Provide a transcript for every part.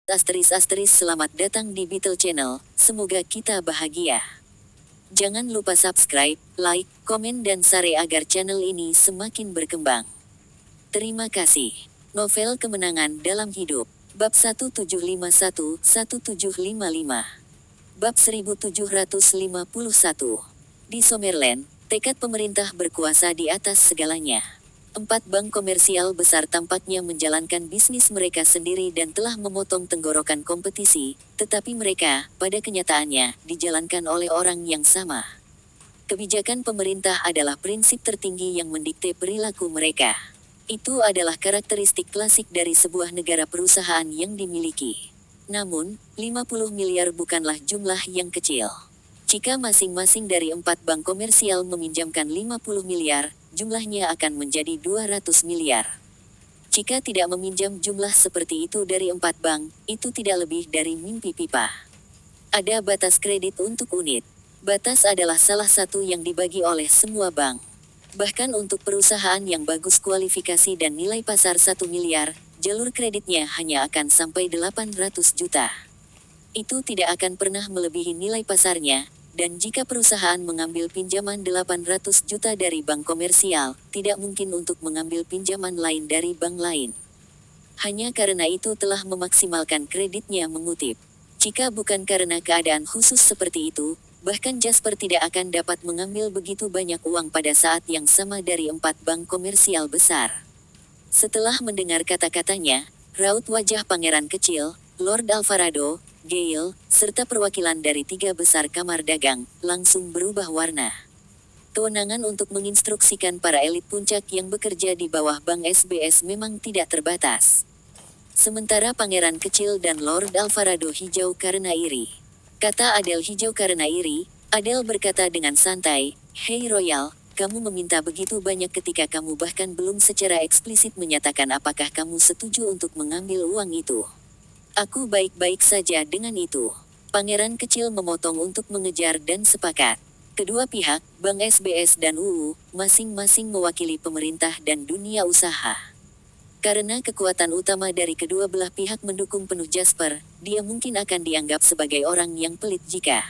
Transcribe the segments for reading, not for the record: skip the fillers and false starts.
Selamat datang di Beetle Channel, semoga kita bahagia. Jangan lupa subscribe, like, komen dan share agar channel ini semakin berkembang. Terima kasih. Novel Kemenangan Dalam Hidup, Bab 1751-1755. Bab 1751. Di Summerland, tekad pemerintah berkuasa di atas segalanya. 4 bank komersial besar tampaknya menjalankan bisnis mereka sendiri dan telah memotong tenggorokan kompetisi, tetapi mereka, pada kenyataannya, dijalankan oleh orang yang sama. Kebijakan pemerintah adalah prinsip tertinggi yang mendikte perilaku mereka. Itu adalah karakteristik klasik dari sebuah negara perusahaan yang dimiliki. Namun, 50 miliar bukanlah jumlah yang kecil. Jika masing-masing dari 4 bank komersial meminjamkan 50 miliar, jumlahnya akan menjadi 200 miliar. Jika tidak meminjam jumlah seperti itu dari 4 bank, itu tidak lebih dari mimpi pipa. Ada batas kredit untuk unit. Batas adalah salah satu yang dibagi oleh semua bank. Bahkan untuk perusahaan yang bagus kualifikasi dan nilai pasar 1 miliar, jalur kreditnya hanya akan sampai 800 juta. Itu tidak akan pernah melebihi nilai pasarnya. Dan jika perusahaan mengambil pinjaman 800 juta dari bank komersial, tidak mungkin untuk mengambil pinjaman lain dari bank lain. Hanya karena itu telah memaksimalkan kreditnya mengutip. Jika bukan karena keadaan khusus seperti itu, bahkan Jasper tidak akan dapat mengambil begitu banyak uang pada saat yang sama dari 4 bank komersial besar. Setelah mendengar kata-katanya, raut wajah pangeran kecil, Lord Alvarado, Gale, serta perwakilan dari 3 besar kamar dagang, langsung berubah warna. Kewenangan untuk menginstruksikan para elit puncak yang bekerja di bawah Bank SBS memang tidak terbatas. Sementara pangeran kecil dan Lord Alvarado hijau karena iri. Kata Adele hijau karena iri, Adele berkata dengan santai, "Hei Royal, kamu meminta begitu banyak ketika kamu bahkan belum secara eksplisit menyatakan apakah kamu setuju untuk mengambil uang itu." "Aku baik-baik saja dengan itu." Pangeran kecil memotong untuk mengejar dan sepakat. Kedua pihak, Bank SBS dan UU, masing-masing mewakili pemerintah dan dunia usaha. Karena kekuatan utama dari kedua belah pihak mendukung penuh Jasper, dia mungkin akan dianggap sebagai orang yang pelit jika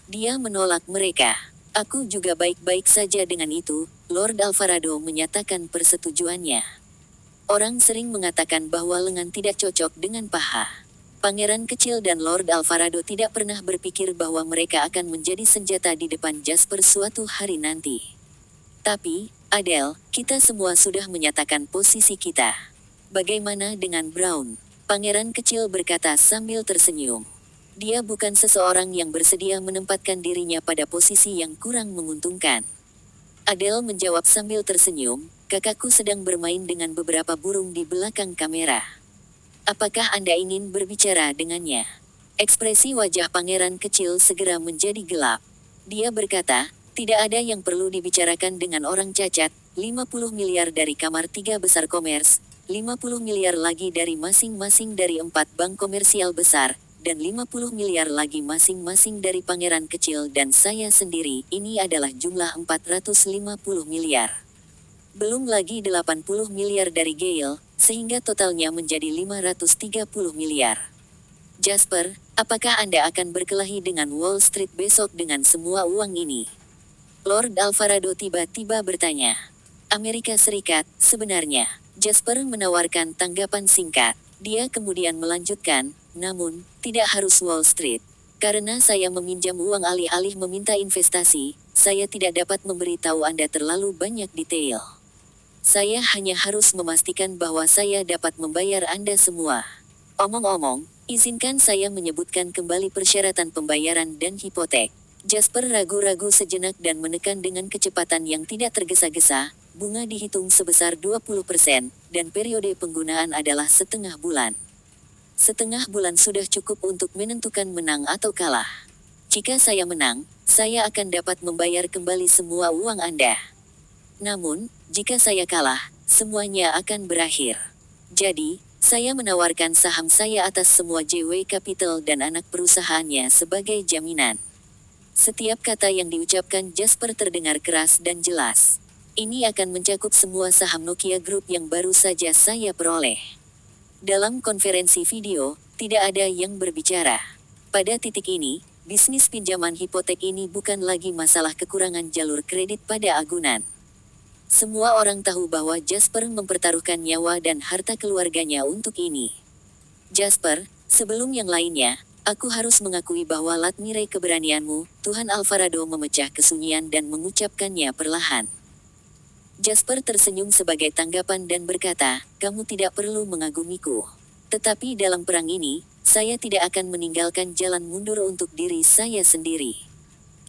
dia menolak mereka. "Aku juga baik-baik saja dengan itu," Lord Alvarado menyatakan persetujuannya. Orang sering mengatakan bahwa lengan tidak cocok dengan paha. Pangeran kecil dan Lord Alvarado tidak pernah berpikir bahwa mereka akan menjadi senjata di depan Jasper suatu hari nanti. "Tapi, Adele, kita semua sudah menyatakan posisi kita. Bagaimana dengan Brown?" Pangeran kecil berkata sambil tersenyum. Dia bukan seseorang yang bersedia menempatkan dirinya pada posisi yang kurang menguntungkan. Adele menjawab sambil tersenyum, "Kakakku sedang bermain dengan beberapa burung di belakang kamera. Apakah Anda ingin berbicara dengannya?" Ekspresi wajah pangeran kecil segera menjadi gelap. Dia berkata, "Tidak ada yang perlu dibicarakan dengan orang cacat. 50 miliar dari kamar 3 besar komers, 50 miliar lagi dari masing-masing dari 4 bank komersial besar, dan 50 miliar lagi masing-masing dari pangeran kecil dan saya sendiri, ini adalah jumlah 450 miliar. Belum lagi 80 miliar dari Gale, sehingga totalnya menjadi 530 miliar. Jasper, apakah Anda akan berkelahi dengan Wall Street besok dengan semua uang ini?" Lord Alvarado tiba-tiba bertanya. "Amerika Serikat, sebenarnya." Jasper menawarkan tanggapan singkat. Dia kemudian melanjutkan, "Namun, tidak harus Wall Street. Karena saya meminjam uang alih-alih meminta investasi, saya tidak dapat memberitahu Anda terlalu banyak detail. Saya hanya harus memastikan bahwa saya dapat membayar Anda semua. Omong-omong, izinkan saya menyebutkan kembali persyaratan pembayaran dan hipotek." Jasper ragu-ragu sejenak dan menekan dengan kecepatan yang tidak tergesa-gesa, "Bunga dihitung sebesar 20%, dan periode penggunaan adalah setengah bulan. Setengah bulan sudah cukup untuk menentukan menang atau kalah. Jika saya menang, saya akan dapat membayar kembali semua uang Anda. Namun, jika saya kalah, semuanya akan berakhir. Jadi, saya menawarkan saham saya atas semua JW Capital dan anak perusahaannya sebagai jaminan." Setiap kata yang diucapkan Jasper terdengar keras dan jelas. "Ini akan mencakup semua saham Nokia Group yang baru saja saya peroleh. Dalam konferensi video, tidak ada yang berbicara. Pada titik ini, bisnis pinjaman hipotek ini bukan lagi masalah kekurangan jalur kredit pada agunan. Semua orang tahu bahwa Jasper mempertaruhkan nyawa dan harta keluarganya untuk ini. Jasper, sebelum yang lainnya, aku harus mengakui bahwa Latmire keberanianmu, Tuhan Alvarado memecah kesunyian dan mengucapkannya perlahan. Jasper tersenyum sebagai tanggapan dan berkata, kamu tidak perlu mengagumiku. Tetapi dalam perang ini, saya tidak akan meninggalkan jalan mundur untuk diri saya sendiri.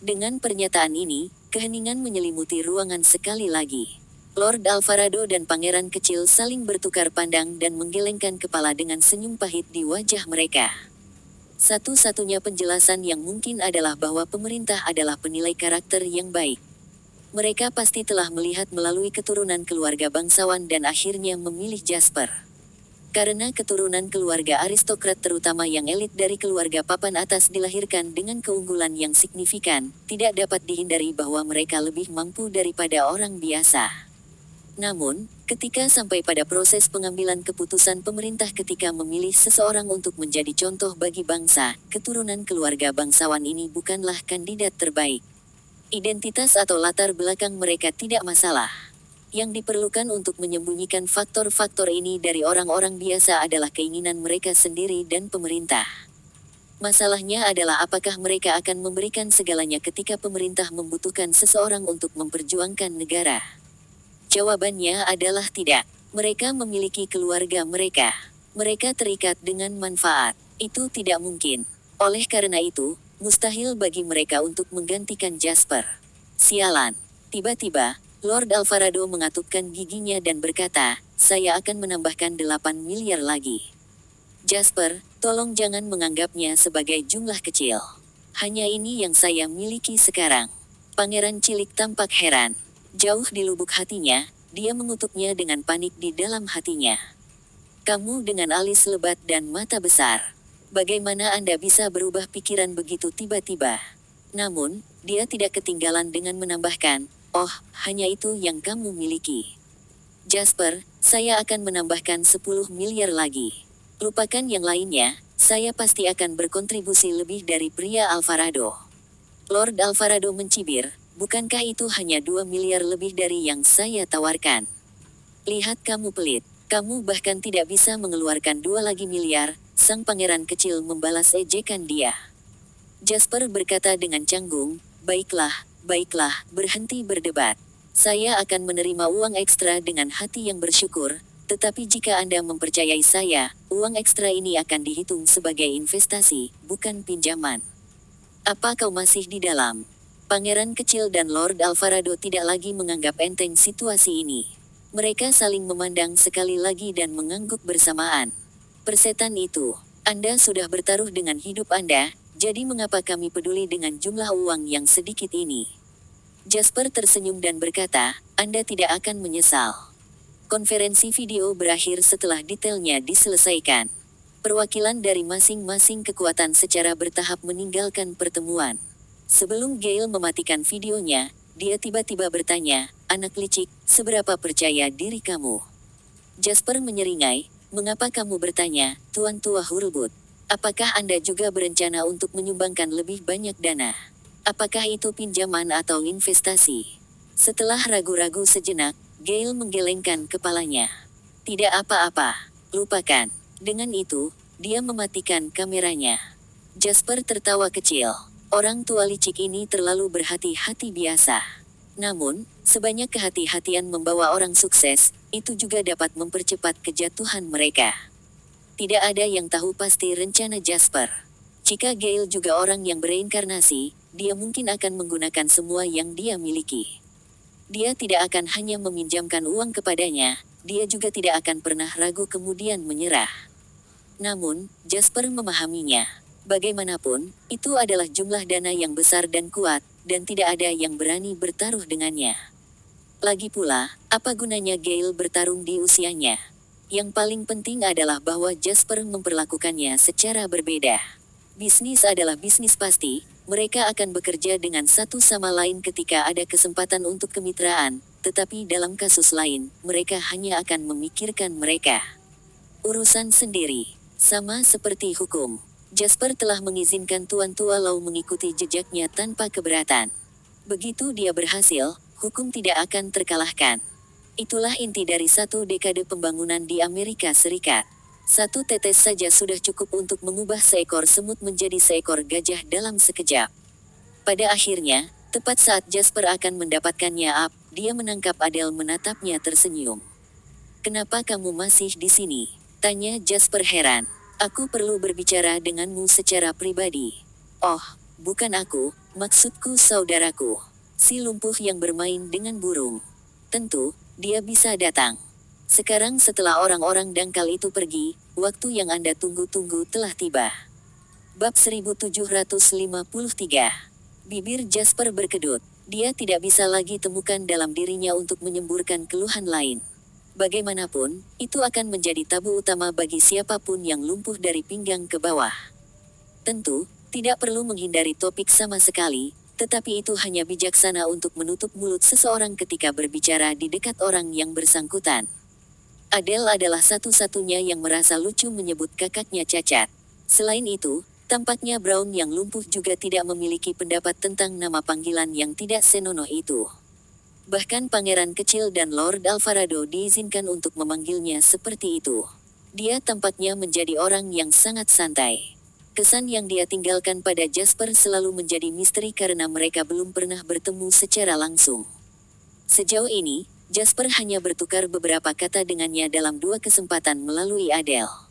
Dengan pernyataan ini, keheningan menyelimuti ruangan sekali lagi. Lord Alvarado dan Pangeran Kecil saling bertukar pandang dan menggelengkan kepala dengan senyum pahit di wajah mereka. Satu-satunya penjelasan yang mungkin adalah bahwa pemerintah adalah penilai karakter yang baik. Mereka pasti telah melihat melalui keturunan keluarga bangsawan dan akhirnya memilih Jasper. Karena keturunan keluarga aristokrat terutama yang elit dari keluarga papan atas dilahirkan dengan keunggulan yang signifikan, tidak dapat dihindari bahwa mereka lebih mampu daripada orang biasa. Namun, ketika sampai pada proses pengambilan keputusan pemerintah ketika memilih seseorang untuk menjadi contoh bagi bangsa, keturunan keluarga bangsawan ini bukanlah kandidat terbaik. Identitas atau latar belakang mereka tidak masalah. Yang diperlukan untuk menyembunyikan faktor-faktor ini dari orang-orang biasa adalah keinginan mereka sendiri dan pemerintah. Masalahnya adalah apakah mereka akan memberikan segalanya ketika pemerintah membutuhkan seseorang untuk memperjuangkan negara. Jawabannya adalah tidak. Mereka memiliki keluarga mereka. Mereka terikat dengan manfaat. Itu tidak mungkin. Oleh karena itu, mustahil bagi mereka untuk menggantikan Jasper. Sialan. Tiba-tiba, Lord Alvarado mengatupkan giginya dan berkata, saya akan menambahkan 8 miliar lagi. Jasper, tolong jangan menganggapnya sebagai jumlah kecil. Hanya ini yang saya miliki sekarang. Pangeran Cilik tampak heran. Jauh di lubuk hatinya, dia mengutuknya dengan panik di dalam hatinya. Kamu dengan alis lebat dan mata besar. Bagaimana Anda bisa berubah pikiran begitu tiba-tiba? Namun, dia tidak ketinggalan dengan menambahkan, oh, hanya itu yang kamu miliki. Jasper, saya akan menambahkan 10 miliar lagi. Lupakan yang lainnya, saya pasti akan berkontribusi lebih dari pria Alvarado. Lord Alvarado mencibir. Bukankah itu hanya 2 miliar lebih dari yang saya tawarkan? Lihat kamu pelit. Kamu bahkan tidak bisa mengeluarkan 2 lagi miliar, sang pangeran kecil membalas ejekan dia. Jasper berkata dengan canggung, baiklah, berhenti berdebat. Saya akan menerima uang ekstra dengan hati yang bersyukur, tetapi jika Anda mempercayai saya, uang ekstra ini akan dihitung sebagai investasi, bukan pinjaman. Apa kau masih di dalam? Pangeran Kecil dan Lord Alvarado tidak lagi menganggap enteng situasi ini. Mereka saling memandang sekali lagi dan mengangguk bersamaan. Persetan itu, Anda sudah bertaruh dengan hidup Anda, jadi mengapa kami peduli dengan jumlah uang yang sedikit ini? Jasper tersenyum dan berkata, Anda tidak akan menyesal. Konferensi video berakhir setelah detailnya diselesaikan. Perwakilan dari masing-masing kekuatan secara bertahap meninggalkan pertemuan. Sebelum Gale mematikan videonya, dia tiba-tiba bertanya, anak licik, seberapa percaya diri kamu? Jasper menyeringai, mengapa kamu bertanya, Tuan Tua Hurlbut? Apakah Anda juga berencana untuk menyumbangkan lebih banyak dana? Apakah itu pinjaman atau investasi? Setelah ragu-ragu sejenak, Gale menggelengkan kepalanya. Tidak apa-apa, lupakan. Dengan itu, dia mematikan kameranya. Jasper tertawa kecil. Orang tua licik ini terlalu berhati-hati biasa. Namun, sebanyak kehati-hatian membawa orang sukses, itu juga dapat mempercepat kejatuhan mereka. Tidak ada yang tahu pasti rencana Jasper. Jika Gale juga orang yang bereinkarnasi, dia mungkin akan menggunakan semua yang dia miliki. Dia tidak akan hanya meminjamkan uang kepadanya, dia juga tidak akan pernah ragu kemudian menyerah. Namun, Jasper memahaminya. Bagaimanapun, itu adalah jumlah dana yang besar dan kuat, dan tidak ada yang berani bertaruh dengannya. Lagi pula, apa gunanya Gale bertarung di usianya? Yang paling penting adalah bahwa Jasper memperlakukannya secara berbeda. Bisnis adalah bisnis pasti, mereka akan bekerja dengan satu sama lain ketika ada kesempatan untuk kemitraan, tetapi dalam kasus lain, mereka hanya akan memikirkan mereka. Urusan sendiri. Sama seperti hukum. Jasper telah mengizinkan Tuan Tua Lau mengikuti jejaknya tanpa keberatan. Begitu dia berhasil, hukum tidak akan terkalahkan. Itulah inti dari satu dekade pembangunan di Amerika Serikat. Satu tetes saja sudah cukup untuk mengubah seekor semut menjadi seekor gajah dalam sekejap. Pada akhirnya, tepat saat Jasper akan mendapatkannya dia menangkap Adele menatapnya tersenyum. "Kenapa kamu masih di sini?" tanya Jasper heran. "Aku perlu berbicara denganmu secara pribadi." "Oh, bukan aku, maksudku saudaraku. Si lumpuh yang bermain dengan burung. Tentu, dia bisa datang. Sekarang setelah orang-orang dangkal itu pergi, waktu yang Anda tunggu-tunggu telah tiba." Bab 1753. Bibir Jasper berkedut. Dia tidak bisa lagi temukan dalam dirinya untuk menyemburkan keluhan lain. Bagaimanapun, itu akan menjadi tabu utama bagi siapapun yang lumpuh dari pinggang ke bawah. Tentu, tidak perlu menghindari topik sama sekali, tetapi itu hanya bijaksana untuk menutup mulut seseorang ketika berbicara di dekat orang yang bersangkutan. Adele adalah satu-satunya yang merasa lucu menyebut kakaknya cacat. Selain itu, tampaknya Brown yang lumpuh juga tidak memiliki pendapat tentang nama panggilan yang tidak senonoh itu. Bahkan pangeran kecil dan Lord Alvarado diizinkan untuk memanggilnya seperti itu. Dia tampaknya menjadi orang yang sangat santai. Kesan yang dia tinggalkan pada Jasper selalu menjadi misteri karena mereka belum pernah bertemu secara langsung. Sejauh ini, Jasper hanya bertukar beberapa kata dengannya dalam 2 kesempatan melalui Adele.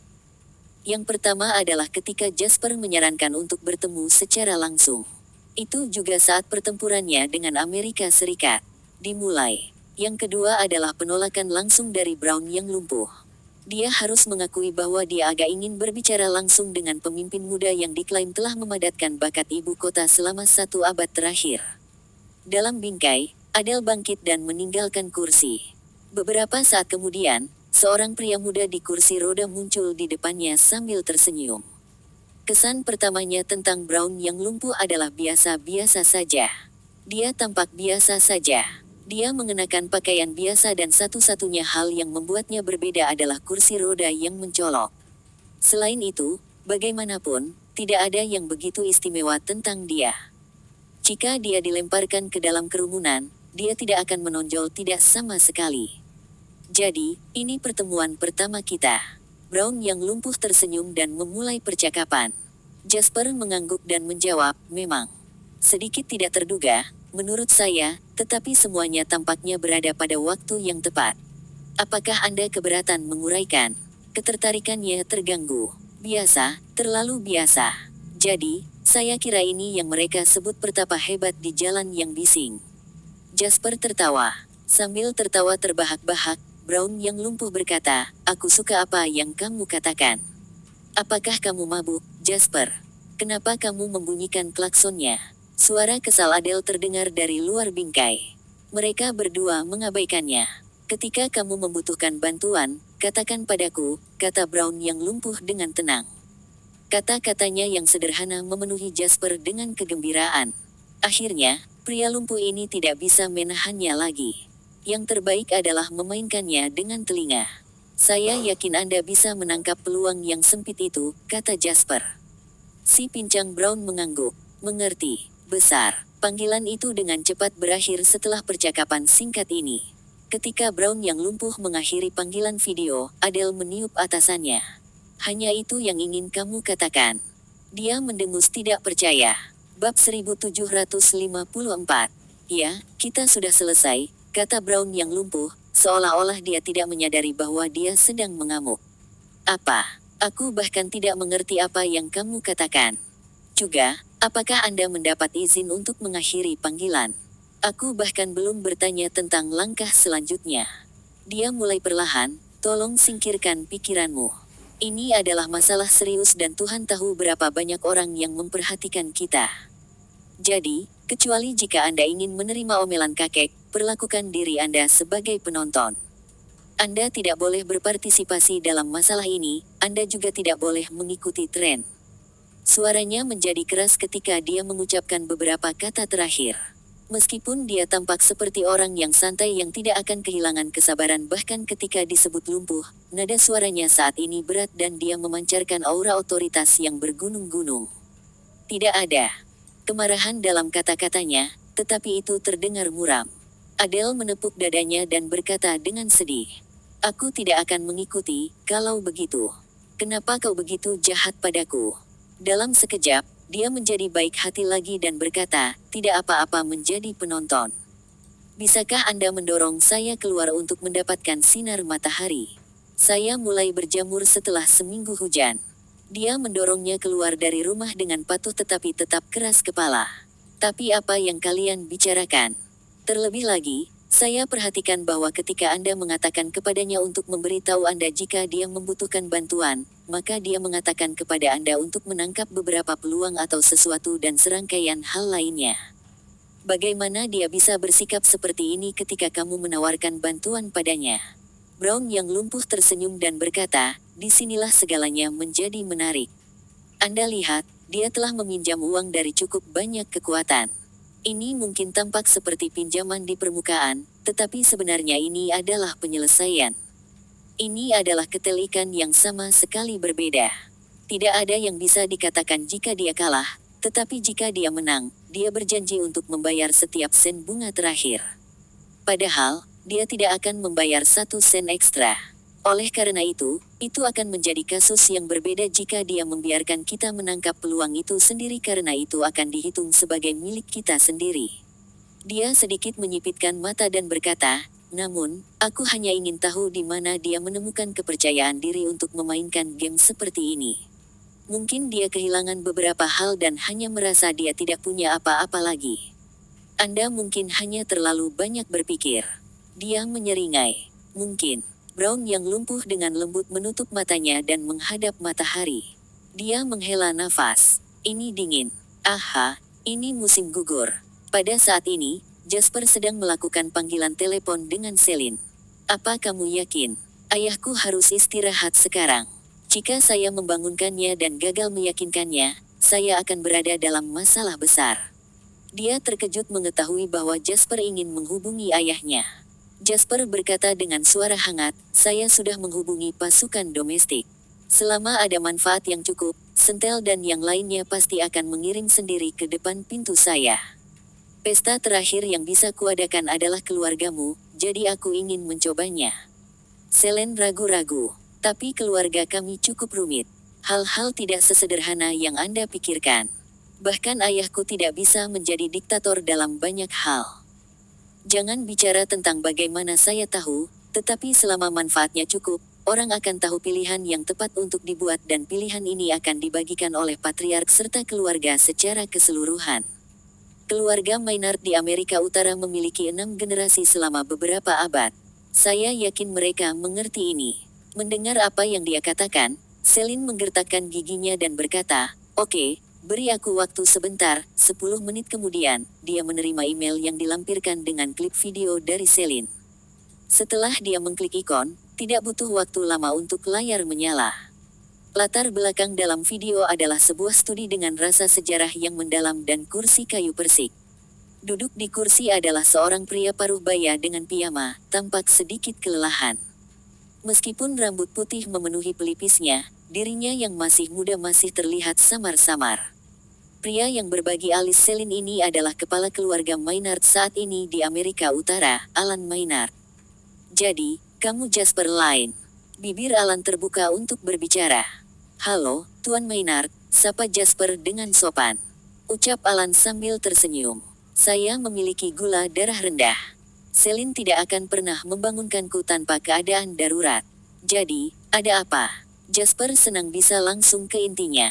Yang pertama adalah ketika Jasper menyarankan untuk bertemu secara langsung. Itu juga saat pertempurannya dengan Amerika Serikat dimulai. Yang kedua adalah penolakan langsung dari Brown yang lumpuh. Dia harus mengakui bahwa dia agak ingin berbicara langsung dengan pemimpin muda yang diklaim telah memadatkan bakat ibu kota selama 1 abad terakhir. Dalam bingkai, Adele bangkit dan meninggalkan kursi. Beberapa saat kemudian, seorang pria muda di kursi roda muncul di depannya sambil tersenyum. Kesan pertamanya tentang Brown yang lumpuh adalah biasa-biasa saja. Dia tampak biasa saja. Dia mengenakan pakaian biasa dan satu-satunya hal yang membuatnya berbeda adalah kursi roda yang mencolok. Selain itu, bagaimanapun, tidak ada yang begitu istimewa tentang dia. Jika dia dilemparkan ke dalam kerumunan, dia tidak akan menonjol tidak sama sekali. "Jadi, ini pertemuan pertama kita." Brown yang lumpuh tersenyum dan memulai percakapan. Jasper mengangguk dan menjawab, "Memang sedikit tidak terduga, menurut saya, tetapi semuanya tampaknya berada pada waktu yang tepat. Apakah Anda keberatan menguraikan?" Ketertarikannya terganggu. "Biasa, terlalu biasa. Jadi, saya kira ini yang mereka sebut pertapa hebat di jalan yang bising." Jasper tertawa. Sambil tertawa terbahak-bahak, Brown yang lumpuh berkata, "Aku suka apa yang kamu katakan." "Apakah kamu mabuk, Jasper? Kenapa kamu membunyikan klaksonnya?" Suara kesal Adele terdengar dari luar bingkai. Mereka berdua mengabaikannya. "Ketika kamu membutuhkan bantuan, katakan padaku," kata Brown yang lumpuh dengan tenang. Kata-katanya yang sederhana memenuhi Jasper dengan kegembiraan. Akhirnya, pria lumpuh ini tidak bisa menahannya lagi. Yang terbaik adalah memainkannya dengan telinga. "Saya yakin Anda bisa menangkap peluang yang sempit itu," kata Jasper. Si pincang Brown mengangguk. "Mengerti, besar." Panggilan itu dengan cepat berakhir setelah percakapan singkat ini. Ketika Brown yang lumpuh mengakhiri panggilan video, Adele meniup atasannya. "Hanya itu yang ingin kamu katakan?" Dia mendengus tidak percaya. Bab 1754. "Ya, kita sudah selesai," kata Brown yang lumpuh, seolah-olah dia tidak menyadari bahwa dia sedang mengamuk. "Apa? Aku bahkan tidak mengerti apa yang kamu katakan. Juga, apakah Anda mendapat izin untuk mengakhiri panggilan? Aku bahkan belum bertanya tentang langkah selanjutnya." Dia mulai perlahan, "Tolong singkirkan pikiranmu. Ini adalah masalah serius dan Tuhan tahu berapa banyak orang yang memperhatikan kita. Jadi, kecuali jika Anda ingin menerima omelan kakek, perlakukan diri Anda sebagai penonton. Anda tidak boleh berpartisipasi dalam masalah ini, Anda juga tidak boleh mengikuti tren." Suaranya menjadi keras ketika dia mengucapkan beberapa kata terakhir. Meskipun dia tampak seperti orang yang santai yang tidak akan kehilangan kesabaran bahkan ketika disebut lumpuh, nada suaranya saat ini berat dan dia memancarkan aura otoritas yang bergunung-gunung. Tidak ada kemarahan dalam kata-katanya, tetapi itu terdengar muram. Adele menepuk dadanya dan berkata dengan sedih, "Aku tidak akan mengikuti, kalau begitu. Kenapa kau begitu jahat padaku?" Dalam sekejap, dia menjadi baik hati lagi dan berkata, "Tidak apa-apa menjadi penonton. Bisakah Anda mendorong saya keluar untuk mendapatkan sinar matahari? Saya mulai berjamur setelah seminggu hujan." Dia mendorongnya keluar dari rumah dengan patuh tetapi tetap keras kepala. "Tapi apa yang kalian bicarakan? Terlebih lagi, saya perhatikan bahwa ketika Anda mengatakan kepadanya untuk memberitahu Anda jika dia membutuhkan bantuan, maka dia mengatakan kepada Anda untuk menangkap beberapa peluang atau sesuatu dan serangkaian hal lainnya. Bagaimana dia bisa bersikap seperti ini ketika kamu menawarkan bantuan padanya?" Brown yang lumpuh tersenyum dan berkata, "Disinilah segalanya menjadi menarik. Anda lihat, dia telah meminjam uang dari cukup banyak kekuatan. Ini mungkin tampak seperti pinjaman di permukaan, tetapi sebenarnya ini adalah penyelesaian. Ini adalah ketel ikan yang sama sekali berbeda. Tidak ada yang bisa dikatakan jika dia kalah, tetapi jika dia menang, dia berjanji untuk membayar setiap sen bunga terakhir. Padahal, dia tidak akan membayar 1 sen ekstra. Oleh karena itu akan menjadi kasus yang berbeda jika dia membiarkan kita menangkap peluang itu sendiri karena itu akan dihitung sebagai milik kita sendiri." Dia sedikit menyipitkan mata dan berkata, "Namun, aku hanya ingin tahu di mana dia menemukan kepercayaan diri untuk memainkan game seperti ini. Mungkin dia kehilangan beberapa hal dan hanya merasa dia tidak punya apa-apa lagi. Anda mungkin hanya terlalu banyak berpikir." Dia menyeringai. "Mungkin." Brown yang lumpuh dengan lembut menutup matanya dan menghadap matahari. Dia menghela nafas. "Ini dingin. Aha, ini musim gugur." Pada saat ini, Jasper sedang melakukan panggilan telepon dengan Celine. "Apa kamu yakin? Ayahku harus istirahat sekarang. Jika saya membangunkannya dan gagal meyakinkannya, saya akan berada dalam masalah besar." Dia terkejut mengetahui bahwa Jasper ingin menghubungi ayahnya. Jasper berkata dengan suara hangat, "Saya sudah menghubungi pasukan domestik. Selama ada manfaat yang cukup, Sentel dan yang lainnya pasti akan mengirim sendiri ke depan pintu saya. Pesta terakhir yang bisa kuadakan adalah keluargamu, jadi aku ingin mencobanya." Celine ragu-ragu. "Tapi keluarga kami cukup rumit. Hal-hal tidak sesederhana yang Anda pikirkan. Bahkan ayahku tidak bisa menjadi diktator dalam banyak hal. Jangan bicara tentang bagaimana saya tahu, tetapi selama manfaatnya cukup, orang akan tahu pilihan yang tepat untuk dibuat dan pilihan ini akan dibagikan oleh patriark serta keluarga secara keseluruhan. Keluarga Maynard di Amerika Utara memiliki 6 generasi selama beberapa abad. Saya yakin mereka mengerti ini." Mendengar apa yang dia katakan, Celine menggertakkan giginya dan berkata, "Oke, beri aku waktu sebentar." 10 menit kemudian, dia menerima email yang dilampirkan dengan klip video dari Celine. Setelah dia mengklik ikon, tidak butuh waktu lama untuk layar menyala. Latar belakang dalam video adalah sebuah studi dengan rasa sejarah yang mendalam dan kursi kayu persik. Duduk di kursi adalah seorang pria paruh baya dengan piyama, tampak sedikit kelelahan. Meskipun rambut putih memenuhi pelipisnya, dirinya yang masih muda masih terlihat samar-samar. Pria yang berbagi alis Celine ini adalah kepala keluarga Maynard saat ini di Amerika Utara, Alan Maynard. "Jadi, kamu Jasper Lane." Bibir Alan terbuka untuk berbicara. "Halo, Tuan Maynard," sapa Jasper dengan sopan. Ucap Alan sambil tersenyum. "Saya memiliki gula darah rendah. Celine tidak akan pernah membangunkanku tanpa keadaan darurat. Jadi, ada apa?" Jasper senang bisa langsung ke intinya.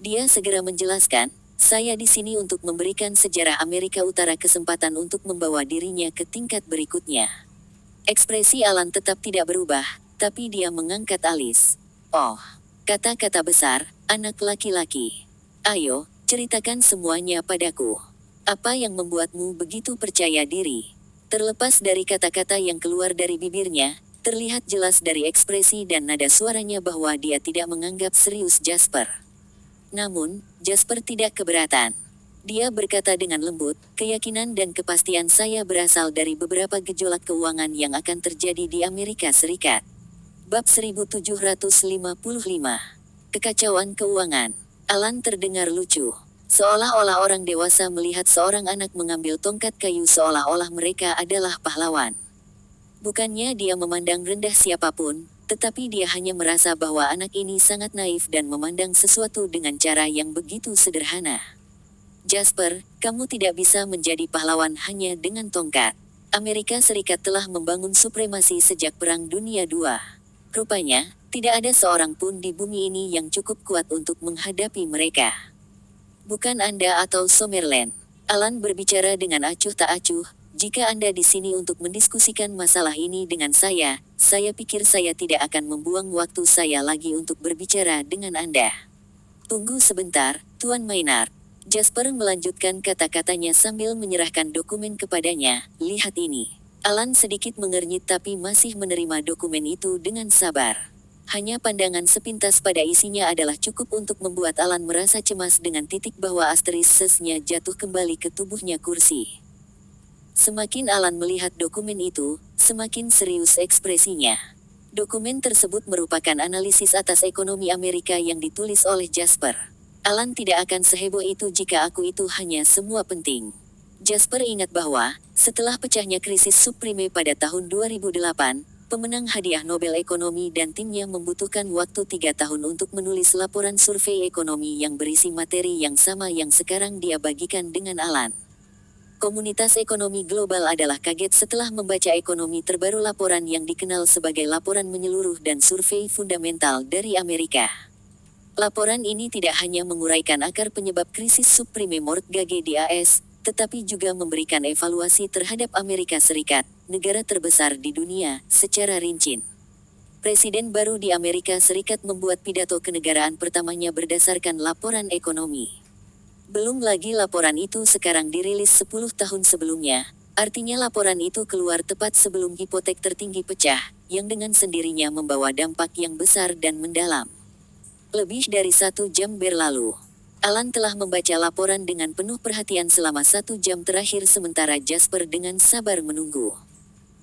Dia segera menjelaskan, "Saya di sini untuk memberikan sejarah Amerika Utara kesempatan untuk membawa dirinya ke tingkat berikutnya." Ekspresi Alan tetap tidak berubah, tapi dia mengangkat alis. "Oh, kata-kata besar, anak laki-laki. Ayo, ceritakan semuanya padaku. Apa yang membuatmu begitu percaya diri?" Terlepas dari kata-kata yang keluar dari bibirnya, terlihat jelas dari ekspresi dan nada suaranya bahwa dia tidak menganggap serius Jasper. Namun, Jasper tidak keberatan. Dia berkata dengan lembut, keyakinan dan kepastian saya berasal dari beberapa gejolak keuangan yang akan terjadi di Amerika Serikat. Bab 1755. Kekacauan keuangan. Alan terdengar lucu. Seolah-olah orang dewasa melihat seorang anak mengambil tongkat kayu seolah-olah mereka adalah pahlawan. Bukannya dia memandang rendah siapapun, tetapi dia hanya merasa bahwa anak ini sangat naif dan memandang sesuatu dengan cara yang begitu sederhana. Jasper, kamu tidak bisa menjadi pahlawan hanya dengan tongkat. Amerika Serikat telah membangun supremasi sejak Perang Dunia II. Rupanya, tidak ada seorang pun di bumi ini yang cukup kuat untuk menghadapi mereka. Bukan Anda atau Summerland. Alan berbicara dengan acuh tak acuh. Jika Anda di sini untuk mendiskusikan masalah ini dengan saya pikir saya tidak akan membuang waktu saya lagi untuk berbicara dengan Anda. Tunggu sebentar, Tuan Maynard. Jasper melanjutkan kata-katanya sambil menyerahkan dokumen kepadanya. Lihat ini. Alan sedikit mengernyit tapi masih menerima dokumen itu dengan sabar. Hanya pandangan sepintas pada isinya adalah cukup untuk membuat Alan merasa cemas dengan titik bahwa asterisnya jatuh kembali ke tubuhnya kursi. Semakin Alan melihat dokumen itu, semakin serius ekspresinya. Dokumen tersebut merupakan analisis atas ekonomi Amerika yang ditulis oleh Jasper. Alan tidak akan seheboh itu jika aku itu hanya semua penting. Jasper ingat bahwa, setelah pecahnya krisis subprime pada tahun 2008, pemenang hadiah Nobel Ekonomi dan timnya membutuhkan waktu 3 tahun untuk menulis laporan survei ekonomi yang berisi materi yang sama yang sekarang dia bagikan dengan Alan. Komunitas ekonomi global adalah kaget setelah membaca ekonomi terbaru laporan yang dikenal sebagai laporan menyeluruh dan survei fundamental dari Amerika. Laporan ini tidak hanya menguraikan akar penyebab krisis subprime mortgage di AS, tetapi juga memberikan evaluasi terhadap Amerika Serikat, negara terbesar di dunia, secara rinci. Presiden baru di Amerika Serikat membuat pidato kenegaraan pertamanya berdasarkan laporan ekonomi. Belum lagi laporan itu sekarang dirilis 10 tahun sebelumnya, artinya laporan itu keluar tepat sebelum hipotek tertinggi pecah, yang dengan sendirinya membawa dampak yang besar dan mendalam. Lebih dari 1 jam berlalu. Alan telah membaca laporan dengan penuh perhatian selama 1 jam terakhir sementara Jasper dengan sabar menunggu.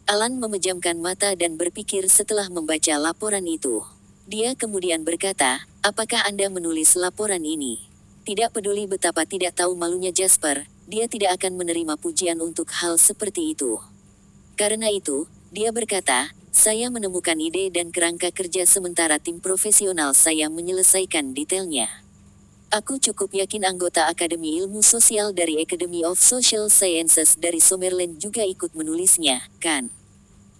Alan memejamkan mata dan berpikir setelah membaca laporan itu. Dia kemudian berkata, apakah Anda menulis laporan ini? Tidak peduli betapa tidak tahu malunya Jasper, dia tidak akan menerima pujian untuk hal seperti itu. Karena itu, dia berkata, saya menemukan ide dan kerangka kerja sementara tim profesional saya menyelesaikan detailnya. Aku cukup yakin anggota Akademi Ilmu Sosial dari Academy of Social Sciences dari Summerland juga ikut menulisnya, kan?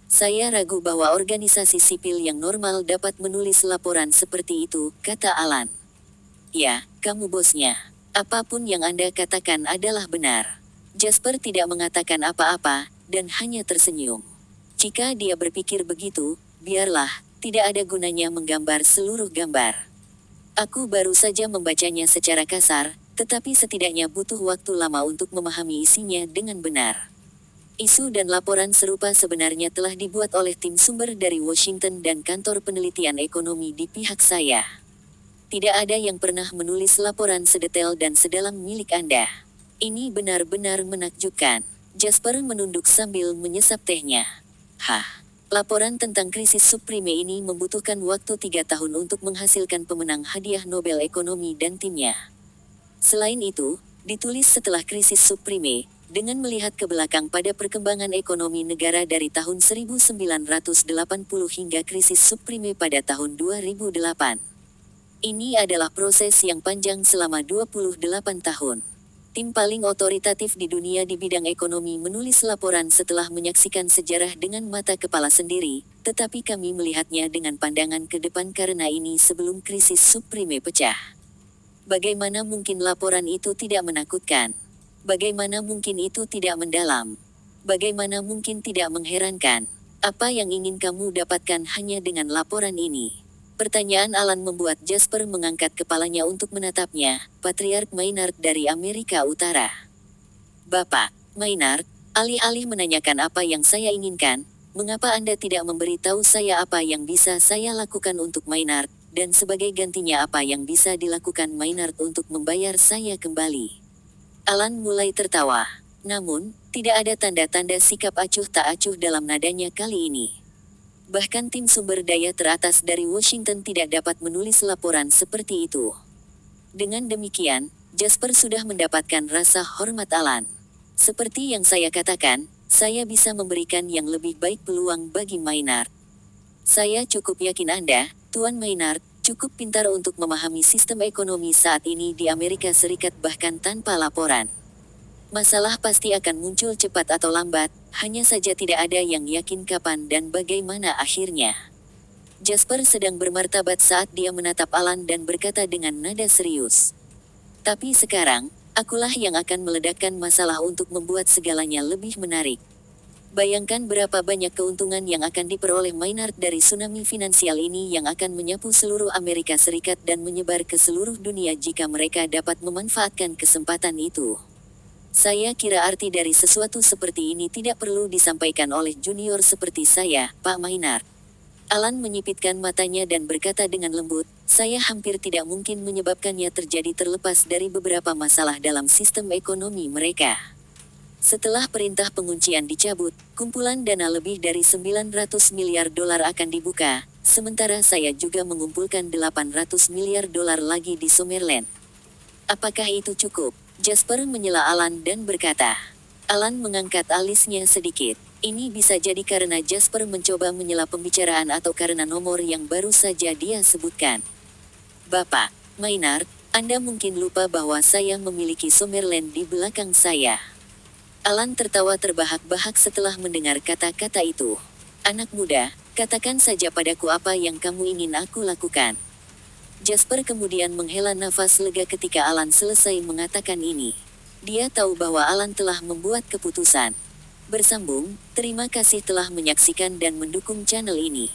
Saya ragu bahwa organisasi sipil yang normal dapat menulis laporan seperti itu, kata Alan. Ya, kamu bosnya. Apapun yang Anda katakan adalah benar. Jasper tidak mengatakan apa-apa, dan hanya tersenyum. Jika dia berpikir begitu, biarlah, tidak ada gunanya menggambar seluruh gambar. Aku baru saja membacanya secara kasar, tetapi setidaknya butuh waktu lama untuk memahami isinya dengan benar. Isu dan laporan serupa sebenarnya telah dibuat oleh tim sumber dari Washington dan kantor penelitian ekonomi di pihak saya. Tidak ada yang pernah menulis laporan sedetail dan sedalam milik Anda. Ini benar-benar menakjubkan. Jasper menunduk sambil menyesap tehnya. Hah. Laporan tentang krisis subprime ini membutuhkan waktu 3 tahun untuk menghasilkan pemenang hadiah Nobel Ekonomi dan timnya. Selain itu, ditulis setelah krisis subprime, dengan melihat ke belakang pada perkembangan ekonomi negara dari tahun 1980 hingga krisis subprime pada tahun 2008. Ini adalah proses yang panjang selama 28 tahun. Tim paling otoritatif di dunia di bidang ekonomi menulis laporan setelah menyaksikan sejarah dengan mata kepala sendiri, tetapi kami melihatnya dengan pandangan ke depan karena ini sebelum krisis subprime pecah. Bagaimana mungkin laporan itu tidak menakutkan? Bagaimana mungkin itu tidak mendalam? Bagaimana mungkin tidak mengherankan? Apa yang ingin kamu dapatkan hanya dengan laporan ini? Pertanyaan Alan membuat Jasper mengangkat kepalanya untuk menatapnya, Patriark Maynard dari Amerika Utara. Bapak, Maynard, alih-alih menanyakan apa yang saya inginkan, mengapa Anda tidak memberitahu saya apa yang bisa saya lakukan untuk Maynard, dan sebagai gantinya apa yang bisa dilakukan Maynard untuk membayar saya kembali? Alan mulai tertawa. Namun, tidak ada tanda-tanda sikap acuh tak acuh dalam nadanya kali ini. Bahkan tim sumber daya teratas dari Washington tidak dapat menulis laporan seperti itu. Dengan demikian, Jasper sudah mendapatkan rasa hormat Alan. Seperti yang saya katakan, saya bisa memberikan yang lebih baik peluang bagi Maynard. Saya cukup yakin Anda, Tuan Maynard, cukup pintar untuk memahami sistem ekonomi saat ini di Amerika Serikat bahkan tanpa laporan. Masalah pasti akan muncul cepat atau lambat, hanya saja tidak ada yang yakin kapan dan bagaimana akhirnya. Jasper sedang bermartabat saat dia menatap Alan dan berkata dengan nada serius. Tapi sekarang, akulah yang akan meledakkan masalah untuk membuat segalanya lebih menarik. Bayangkan berapa banyak keuntungan yang akan diperoleh Maynard dari tsunami finansial ini yang akan menyapu seluruh Amerika Serikat dan menyebar ke seluruh dunia jika mereka dapat memanfaatkan kesempatan itu. Saya kira arti dari sesuatu seperti ini tidak perlu disampaikan oleh junior seperti saya, Pak Maynard. Alan menyipitkan matanya dan berkata dengan lembut, saya hampir tidak mungkin menyebabkannya terjadi terlepas dari beberapa masalah dalam sistem ekonomi mereka. Setelah perintah penguncian dicabut, kumpulan dana lebih dari 900 miliar dolar akan dibuka, sementara saya juga mengumpulkan 800 miliar dolar lagi di Summerland. Apakah itu cukup? Jasper menyela Alan dan berkata. Alan mengangkat alisnya sedikit. Ini bisa jadi karena Jasper mencoba menyela pembicaraan atau karena nomor yang baru saja dia sebutkan. Bapak Maynard, Anda mungkin lupa bahwa saya memiliki Summerland di belakang saya. Alan tertawa terbahak-bahak setelah mendengar kata-kata itu. Anak muda, katakan saja padaku apa yang kamu ingin aku lakukan. Jasper kemudian menghela nafas lega ketika Alan selesai mengatakan ini. Dia tahu bahwa Alan telah membuat keputusan. Bersambung, terima kasih telah menyaksikan dan mendukung channel ini.